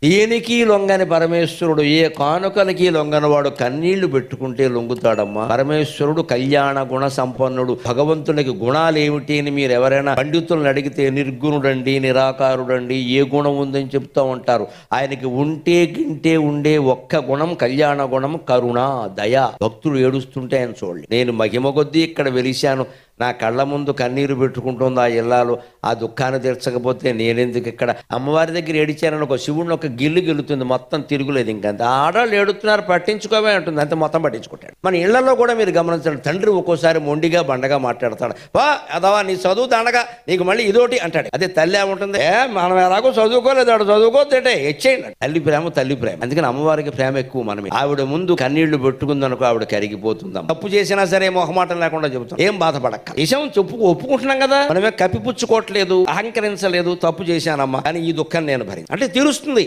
దేనికి లొంగని పరమేశ్వరుడు, ఏ కానుకలకి లొంగనవాడు కన్నీళ్లు పెట్టుకుంటే లొంగుతాడమ్మా. పరమేశ్వరుడు కళ్యాణ గుణ సంపన్నుడు. భగవంతునికి గుణాలు ఏమిటి అని మీరు ఎవరైనా పండితులను అడిగితే నిర్గుణుడండి, నిరాకారుడండి, ఏ గుణం ఉందని చెప్తూ ఉంటారు. ఆయనకి ఉంటే గింటే ఉండే ఒక్క గుణం కళ్యాణ గుణం, కరుణ, దయ. భక్తుడు ఏడుస్తుంటే ఆయన చూడండి. నేను మహిమ కొద్దీ ఇక్కడ వెలిశాను, నా కళ్ళ ముందు కన్నీరు పెట్టుకుంటుంది ఆ ఇల్లాలు, ఆ దుఃఖాన్ని తీర్చకపోతే నేనెందుకు ఇక్కడ. అమ్మవారి దగ్గర ఏడిచానని ఒక శివుడిని ఒక గిల్లు గెలుతుంది, మొత్తం తిరుగులేదు. ఇంకంత ఆడవాళ్ళు ఏడుతున్నారు పట్టించుకోవే అంటుంది, అంతే, మొత్తం పట్టించుకుంటాడు. మన ఇళ్లలో కూడా మీరు గమనించండి, తండ్రి ఒక్కోసారి మొండిగా బండగా మాట్లాడతాడు. వా అదవా నీ చదువు దండగా, నీకు మళ్ళీ ఇదోటి అంటాడు. అదే తల్లి ఏముంటుంది, మనం ఎలాగో చదువుకోలేదు, ఆడు చదువుకోతే ఇచ్చేయండి. తల్లి ప్రేమ తల్లి ప్రేమ. అందుకని అమ్మవారికి ప్రేమ ఎక్కువ. మనమే ఆవిడ ముందు కన్నీళ్లు పెట్టుకుందనుకో ఆవిడ కరిగిపోతుందాం. తప్పు చేసినా సరే మొహమాటం లేకుండా చెబుతాం, ఏం బాధపడక. విషయం ఒప్పుకుంటున్నాం కదా, మనమే కప్పిపుచ్చుకోవట్లేదు, అహంకరించలేదు. తప్పు చేశానమ్మా కానీ ఈ దుఃఖం నేను భరించ అంటే తీరుస్తుంది.